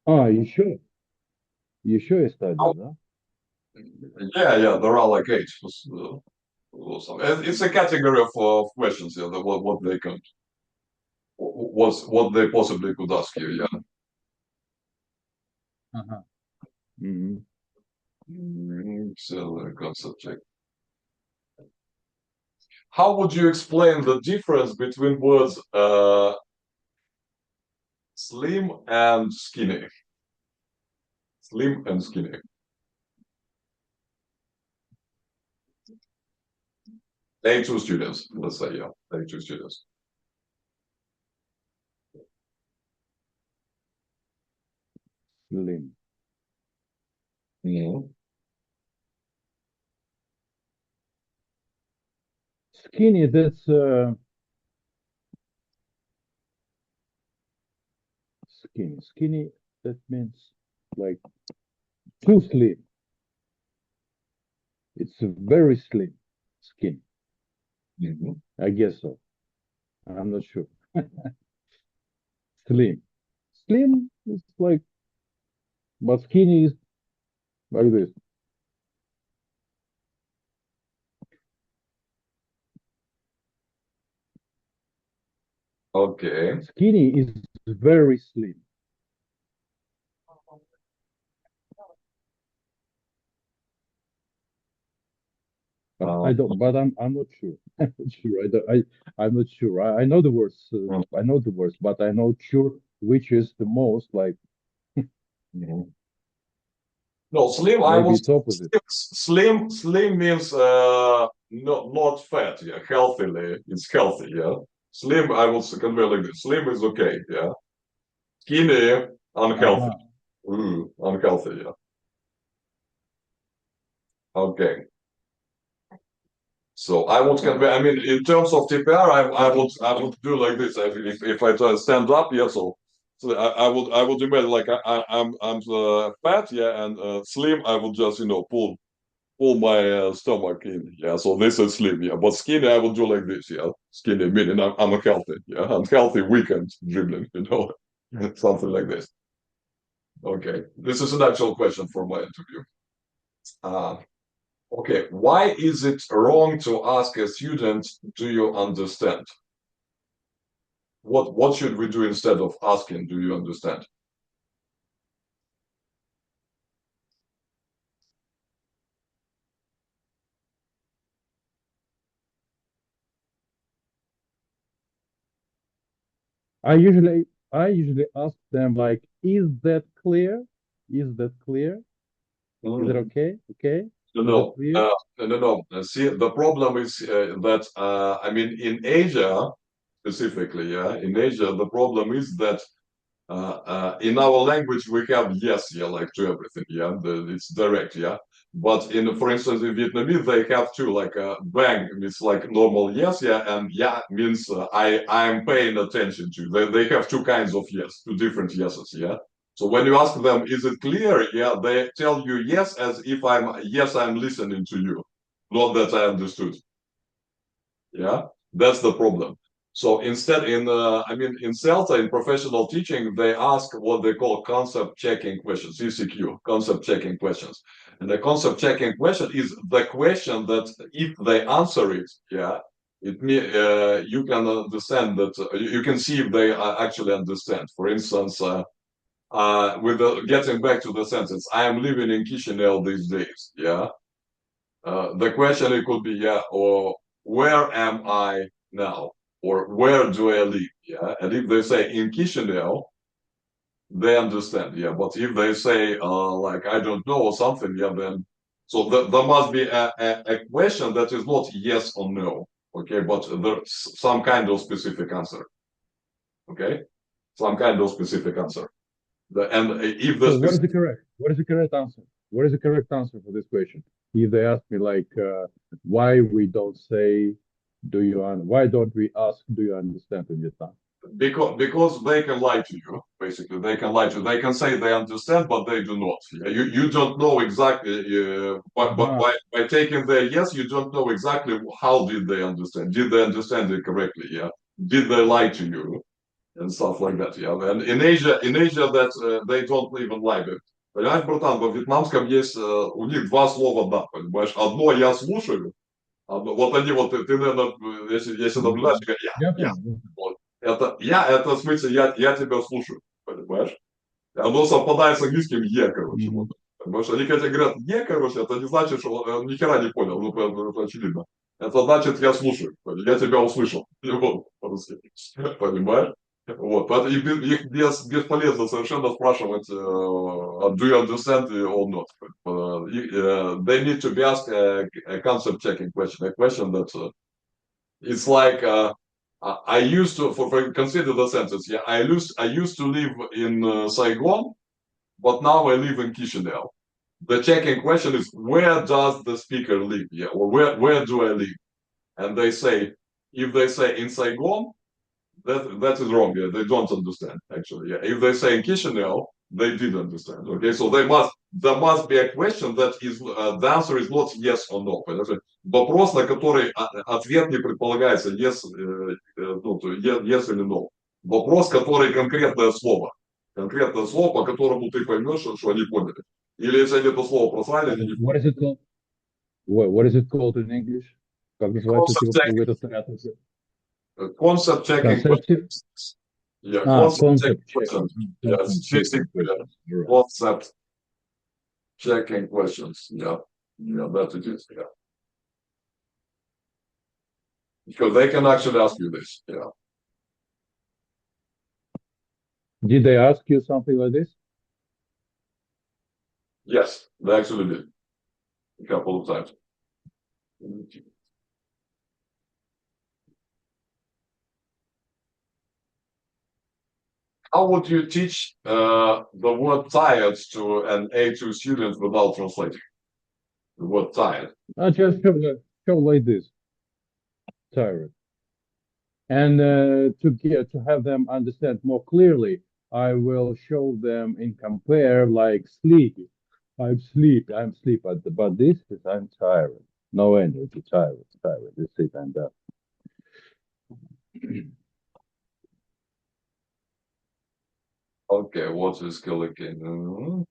You sure? You sure you studied, huh? Yeah, there are like eight. It's a category of questions. Yeah, what they can, what they possibly could ask you. Yeah. Uh-huh. Hmm. So concept check. How would you explain the difference between words slim and skinny? Slim and skinny. A2 students, let's say, yeah, A2 students. Slim. Mhm. Skinny, that's skinny. Skinny, that means like too slim. It's a very slim skin. Mhm. I guess so. I'm not sure. Slim. Slim is like, but skinny is like this. Okay. Skinny is very slim. I Uh, don't, but I'm not sure. I'm not sure. I'm not sure. I know the words. I know the words, but I'm not sure which is the most like. mhm. No, slim. I Maybe was it's opposite. slim. Slim means not fat. Yeah, healthily. It's healthy. Yeah. Slim. I would convey like this. Slim is okay. Yeah. Skinny, unhealthy. Uh-huh. Unhealthy. Yeah. Okay. So I would convey. I mean, in terms of TPR, I would do like this. If I try to stand up, yeah. So I would imagine like I'm fat, yeah, and slim. I would just pull my stomach in, yeah. So this is slim, yeah. But skinny, I would do like this, yeah. Skinny meaning I'm healthy, yeah. I'm healthy weekend dribbling, something like this. Okay, this is an actual question for my interview. Uh, Okay, why is it wrong to ask a student, do you understand? What should we do instead of asking, do you understand? I usually ask them like, is that clear? Is that clear? Is it Mm. okay? Okay? No, Is it no, clear? no. See, the problem is that I mean, in Asia specifically, yeah, in Asia, the problem is that in our language we have yes, yeah, like to everything, yeah, it's direct, yeah. But for instance, in Vietnamese they have two, like bang means like normal yes, yeah, and yeah means I'm paying attention to. They have two kinds of yes, two different yeses, yeah. So when you ask them, is it clear? Yeah, they tell you yes as if I'm listening to you, not that I understood. Yeah, that's the problem. So instead, I mean, in CELTA, in professional teaching, they ask what they call concept checking questions, CCQ, concept checking questions. And the concept checking question is the question that if they answer it, yeah, you can understand that you can see if they actually understand. For instance, getting back to the sentence, I am living in Chisinau these days. Yeah, the question it could be, yeah, or where am I now? Or where do I live? Yeah. And if they say in Chisinau, they understand. Yeah. But if they say like I don't know or something, yeah, then so there must be a question that is not yes or no. Okay, but there's some kind of specific answer. Okay, some kind of specific answer. And if the So what is specific the correct? What is the correct answer? What is the correct answer for this question? If they ask me like, why we don't say, why don't we ask, do you understand in Vietnam? because they can lie to you. Basically they can lie to you. They can say they understand but they do not. Yeah, you don't know exactly but Uh-huh. by taking their yes you don't know exactly how did they understand. Did they understand it correctly? Yeah, did they lie to you? and stuff like that. Yeah. And in Asia that they don't even like it. Понимаешь, братан, во вьетнамском есть, у них два слова «да», понимаешь? Одно «я слушаю», вот они вот, ты наверное, если наблюдаешь, говорят, Я я. понял. Вот. Это в смысле, я тебя слушаю, понимаешь? Оно совпадает с английским «е», короче, вот. Потому что они, когда говорят «е», короче, это не значит, что он ни хера не понял, ну, это очевидно. Это значит, я слушаю, я тебя услышал. Вот, по-русски. Понимаешь? Вот, поэтому их бесполезно совершенно спрашивать, do you understand or not. They need to be asked a concept checking question, a question that it's like I used to for consider the sentence. Yeah, I used to live in Saigon, but now I live in Chisinau. The checking question is where does the speaker live? Yeah, or where do I live? And they say if they say in Saigon, that is wrong. Yeah, they don't understand actually. Yeah, if they say in Chisinau, they did understand. Okay, so there must be a question that is the answer is not yes or no. Вопрос, на который ответ не предполагается yes, ну, yes или no. Вопрос, который конкретное слово, по которому ты поймешь, что они поняли. Или если они это слово просрали, они не What is поняли. it called? What is it called in English? Как называется этот ряд? Concept checking Conceptive? questions. Yeah, concept checking Concept questions. checking. Yes, Concept fixing checking questions. Right. concept checking questions. Yeah, that it is. Yeah, because they can actually ask you this. Yeah. Did they ask you something like this? Yes, they actually did a couple of times. How would you teach the word tired to an A2 student without translating? The word tired. I just show like this. Tired. And to have them understand more clearly, I will show them in compare like sleepy. I'm sleep, but this is I'm tired. No energy, tired. This is and that. Okay, what is Killikin?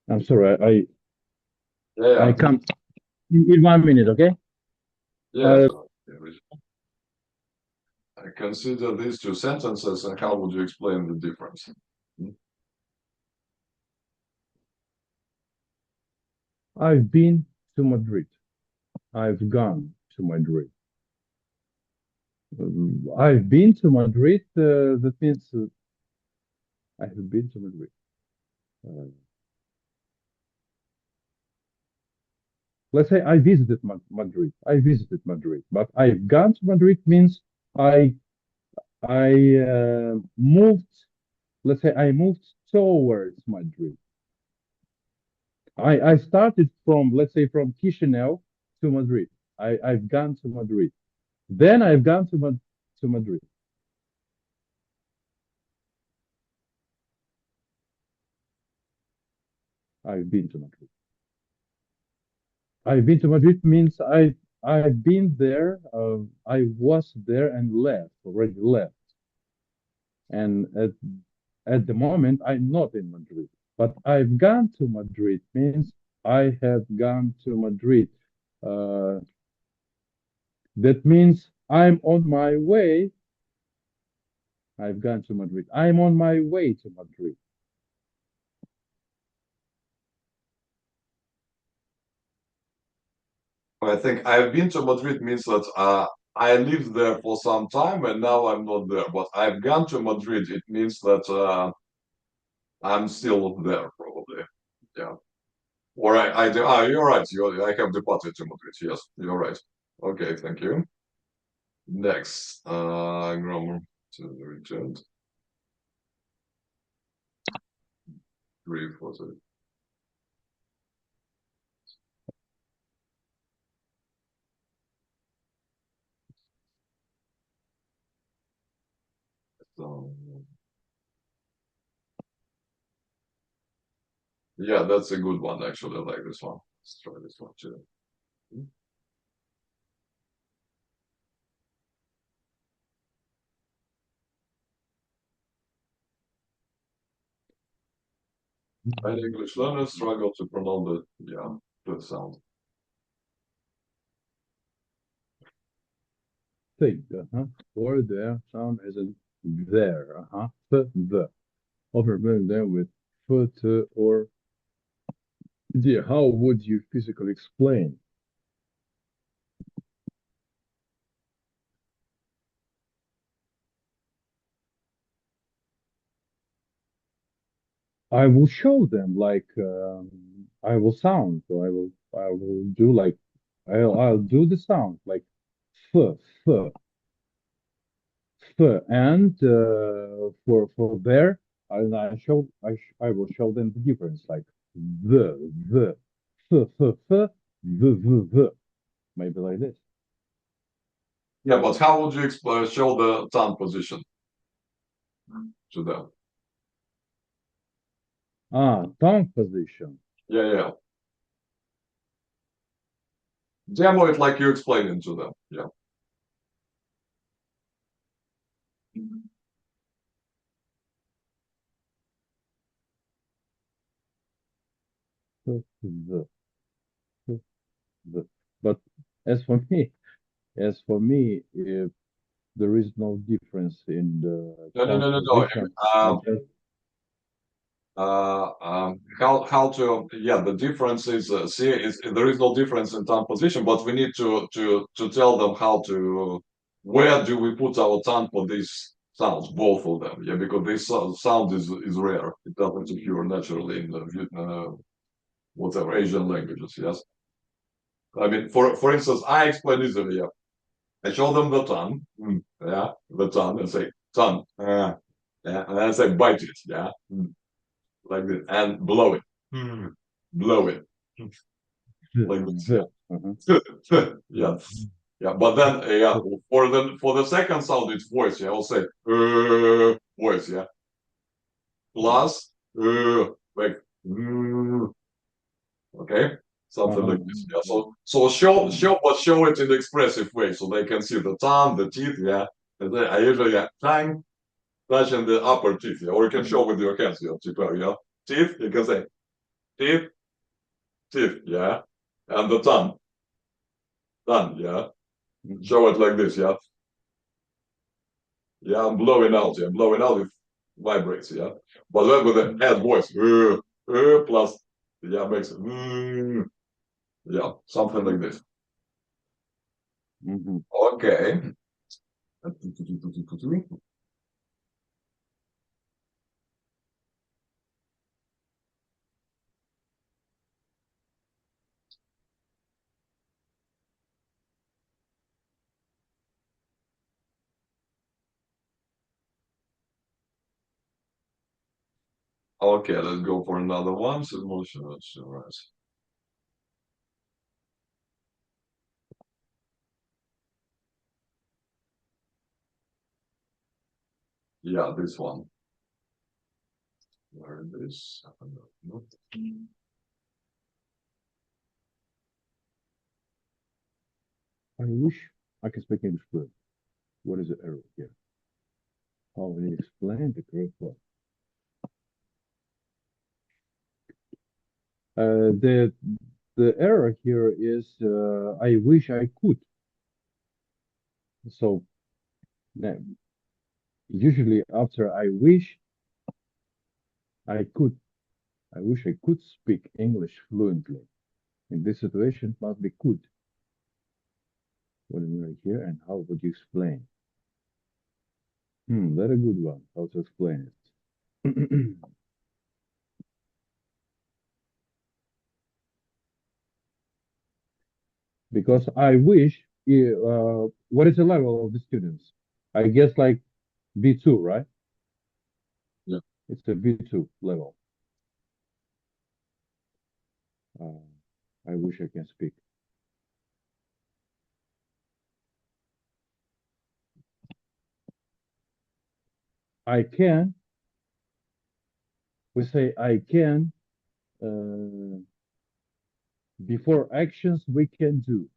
I'm sorry, Yeah, I can't in 1 minute, okay? yeah. I consider these two sentences, and how would you explain the difference? I've been to Madrid. I've gone to Madrid. I've been to Madrid. That means I have been to Madrid. Let's say I visited Madrid. I visited Madrid, but I've gone to Madrid means I moved. Let's say I moved towards Madrid. I started from, let's say, from Chisinau to Madrid. I've gone to Madrid. Then I've gone to Madrid. I've been to Madrid. I've been to Madrid means I've been there. I was there and already left. And at the moment, I'm not in Madrid. But I've gone to Madrid means I have gone to Madrid. That means I'm on my way. I've gone to Madrid. I'm on my way to Madrid. I think I've been to Madrid means that I lived there for some time and now I'm not there. But I've gone to Madrid, it means that I'm still there probably. Yeah. Or you're right. I have departed to Madrid. Yes, you're right. Okay, thank you. Next, grammar to the returned. 3, 4, 7. Yeah, that's a good one actually. I like this one. Let's try this one too. And English learners struggle to pronounce the sound. Think, or there sound as a there, the. Often written them with foot or yeah. How would you physically explain? I will show them like I will sound. So I will do like I'll do the sound like f f f and for there I will show them the difference like the f the maybe like this. Yeah, but how would you show the tongue position to them? Tongue position. Yeah, yeah. Demo it like you explaining to them. Yeah. The the. But as for me, if there is no difference in the No, no, tongue no, no, no. position, I Um, just how to the difference is see is there is no difference in tongue position, but we need to tell them how to where do we put our tongue for these sounds, both of them. Yeah, because this sound is rare. It doesn't occur naturally in the whatever Asian languages. Yes, I mean for instance, I explain easily. Yeah, I show them the tongue. Yeah, the tongue, and say tongue. Yeah, and then say bite it. Yeah, like this, and blow it. Blow it like this. the uh-huh. Yeah, yeah, yeah. But then, for the second sound, it's voice. Yeah, I'll say voice. Yeah, plus like okay, something Uh-huh. like this. Yeah. So show it in the expressive way, so they can see the tongue, the teeth. Yeah, and then I usually tongue touching the upper teeth. Yeah, or you can show with your hands. Yeah, yeah, teeth. You can say teeth, teeth. Yeah, and the tongue. Yeah, show it like this. Yeah. Yeah, I'm blowing out. Yeah, blowing out, it vibrates. Yeah, but then with the head voice, plus, yeah, makes it, yeah, something like this. Mhm. Okay. Okay, let's go for another one. So emotional assurance. Yeah, this one. Where is this? No. I wish I could speak English fluent. What is the error here? How will you explain the correct one? The error here is I wish I could. So uh, usually after I wish I could, I wish I could speak English fluently. In this situation, it must be could. What is right here, and how would you explain? Very good one. How to explain it? Because I wish, what is the level of the students? I guess like B2, right? Yeah. It's a B2 level. Uh, I wish I can speak. I can, we say I can before actions we can do.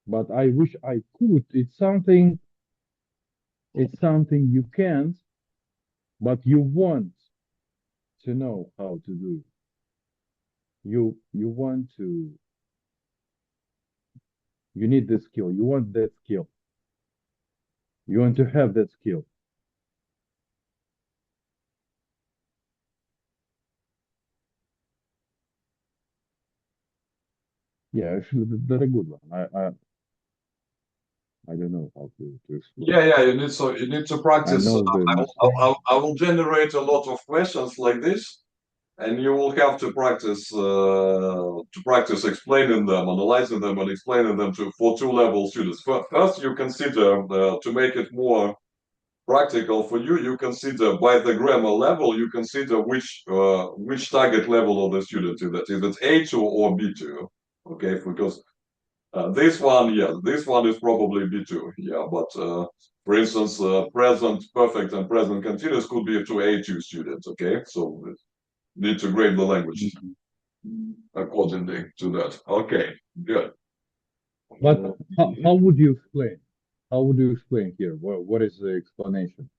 But I wish I could. It's something you can't, but you want to know how to do. You want to, you need the skill. You want that skill. You want to have that skill. Yeah, actually, very good one. I don't know how to explain. Yeah, you need to I practice. know the mistake. I will generate a lot of questions like this, and you will have to practice explaining them, analyzing them, and explaining them for two-level students. First, you consider to make it more practical for you. You consider by the grammar level. You consider which target level of the student is that. Is it A2 or B2? Okay, because this one, yeah, this one is probably B2. Yeah, but for instance, present perfect and present continuous could be to A2 students. Okay, so need to grade the language accordingly to that. Okay, good. But how would you explain? How would you explain here? What is the explanation?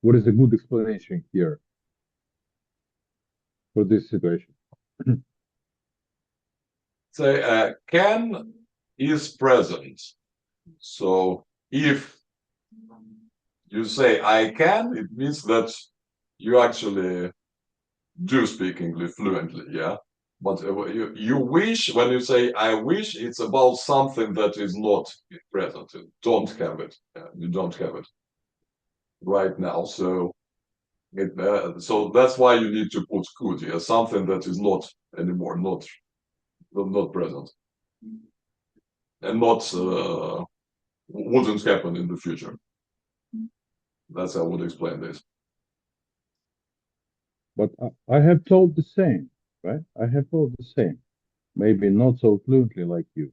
What is a good explanation here for this situation? Say can is present. So if you say I can, it means that you actually do speak English fluently, yeah. But you wish, when you say I wish, it's about something that is not present. You don't have it. You don't have it right now. So so that's why you need to put could, yeah, something that is not anymore, not present, and not wouldn't happen in the future. That's how I would explain this. But I have told the same, right? I have told the same. Maybe not so fluently like you.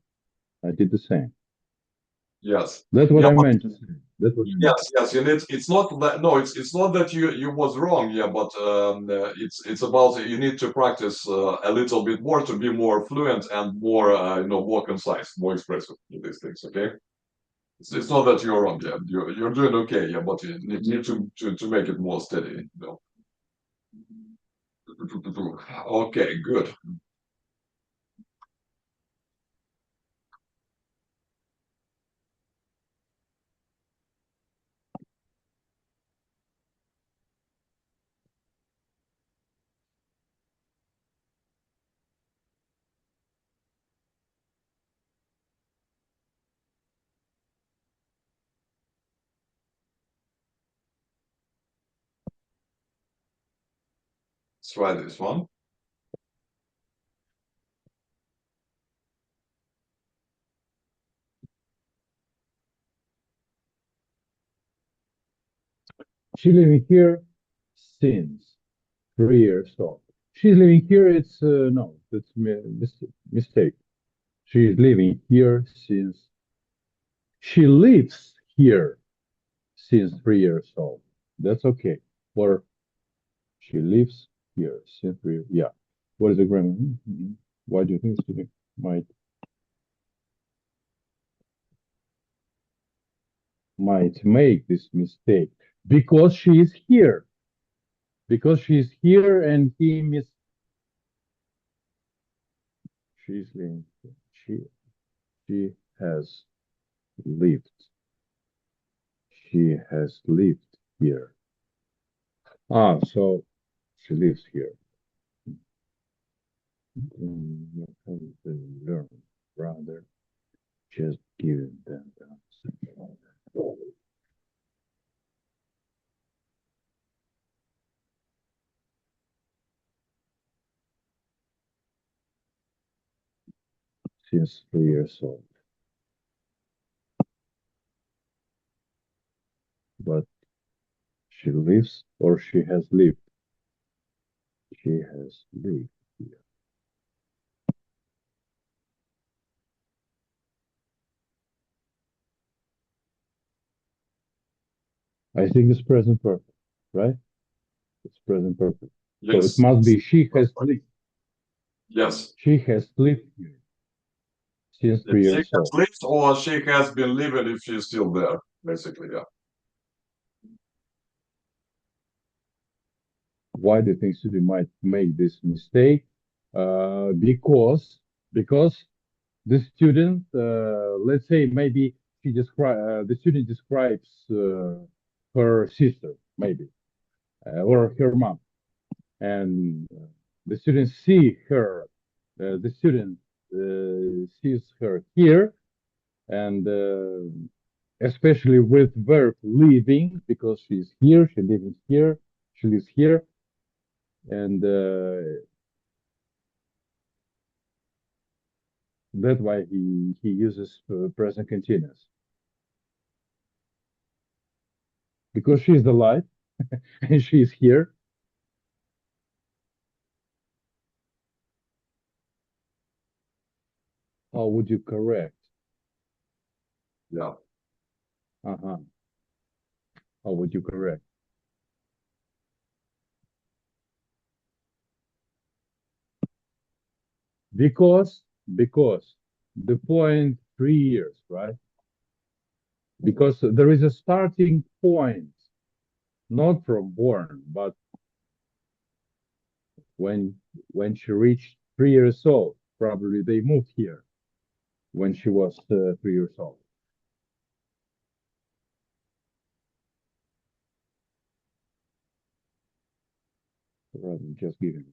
I did the same. Yes. That's what Yeah, I but meant to say. That's what I meant. yes. You need. It's not that. No, it's not that you was wrong. Yeah, but it's about you need to practice a little bit more to be more fluent and more more concise, more expressive in these things. Okay. It's not that you're wrong. Yeah, you're doing okay. Yeah, but you need to make it more steady. You know. Okay, good. Let's try this one. She's living here since 3 years old. She's living here. It's no, that's mistake. She is living here since she lives here since 3 years old. That's okay. Or she lives here since 3 years. Yeah. What is the grammar? Why do you think student might make this mistake? Because she is here. Because she's here and he miss. She's living. She has lived. She has lived here. Ah, so she lives here. Learn rather just giving them the answer. Since 3 years old. But she lives or she has lived. She has lived here. I think it's present perfect, right? It's present perfect. So it Yes. must be she has lived. Yes. She has lived here since If three she years has old. lived or she has been living if she's still there, basically, yeah. Why do you think student might make this mistake? Because the student, let's say maybe the student describes her sister, maybe, or her mom, and the student see her. The student sees her here, and especially with verb living, because she's here, she lives here, she lives here, and that's why he uses present continuous, because she's alive and she's here. How would you correct? Yeah. Uh-huh. How would you correct? Because the point 3 years, right? Because there is a starting point, not from born, but when when she reached 3 years old. Probably they moved here when she was 3 years old. Rather than just giving.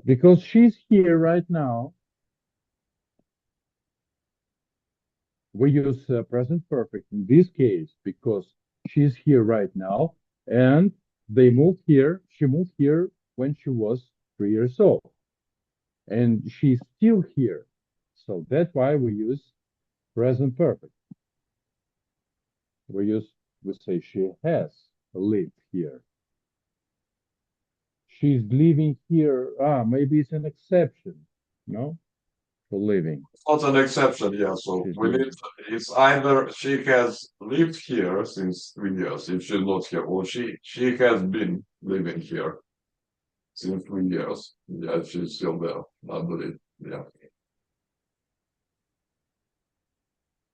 Because she's here right now, we use present perfect in this case because she's here right now, and they moved here. She moved here when she was 3 years old, and she's still here. So that's why we use present perfect. We say she has lived here. She's living here. Maybe it's an exception, no, for living. It's not an exception, yeah. So She's we need, living. it's either she has lived here since 3 years, if she's not here, or she has been living here since 3 years. Yeah, she's still there, I believe. Yeah.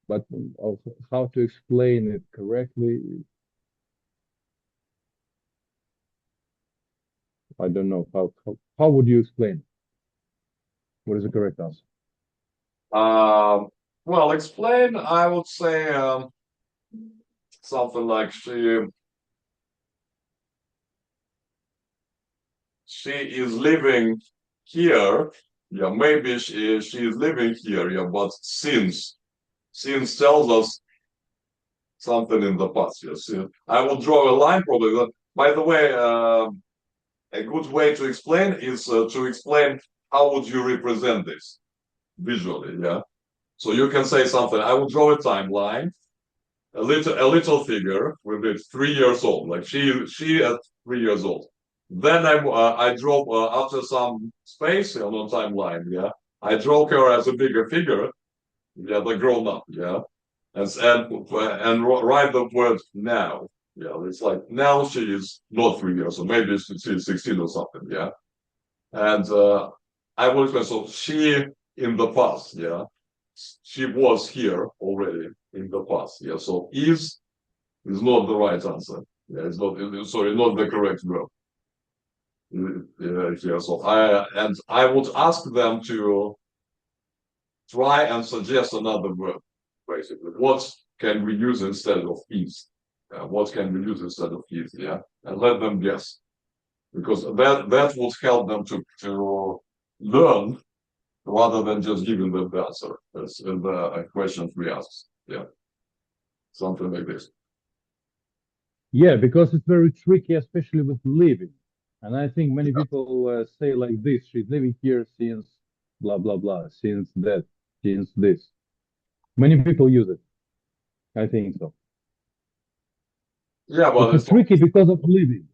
But also how to explain it correctly, I don't know. How would you explain it? What is the correct answer? Um, well, explain, I would say something like she is living here. Yeah, maybe she is living here, yeah, but since tells us something in the past. Yes, yeah. I will draw a line probably. By the way, a good way to explain is to explain how would you represent this visually. Yeah, so you can say something. I will draw a timeline, a little figure with it 3 years old, like she at 3 years old. Then I draw after some space on a timeline. Yeah, I draw her as a bigger figure. Yeah, the grown up. Yeah, and write the word now. Yeah, it's like now she is not 3 years, or maybe she's 16 or something. Yeah, and I will say so. She in the past. Yeah, she was here already in the past. Yeah, so is not the right answer. Yeah, it's not. Sorry, not the correct verb. Here, so I would ask them to try and suggest another verb, basically. What can we use instead of is? What can we use instead of is? Yeah, and let them guess, because that would help them to learn rather than just giving them the answer. That's the questions we ask. Yeah, something like this. Yeah, because it's very tricky, especially with living. And I think many people say like this: she's living here since blah blah blah, since that, since this. Many people use it. I think so. Yeah, but It's a it's tricky because of living.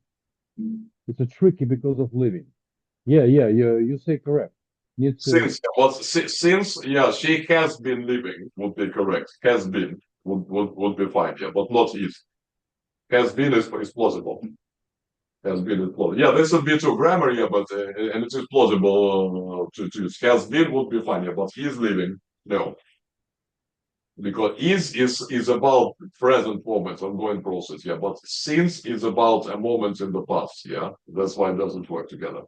It's a tricky because of living. Yeah, yeah, you say correct. Need to. Since, yeah, she has been living would be correct. Has been would be fine, yeah, but not is. Has been is plausible. Has been is plausible. Yeah, this would be true grammar, yeah, but and it is plausible to use. Has been would be fine, yeah, but he is living. No, because is about present moment, ongoing process, yeah, but since is about a moment in the past, yeah. That's why it doesn't work together.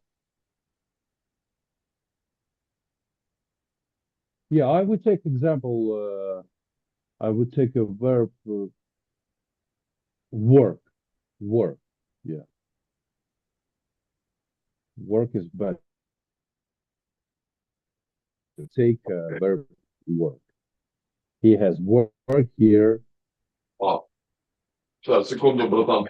Yeah, I would take example. I would take a verb work. Work. Yeah, work is better. Take verb work. He has work here. А, сейчас, секунду, братан.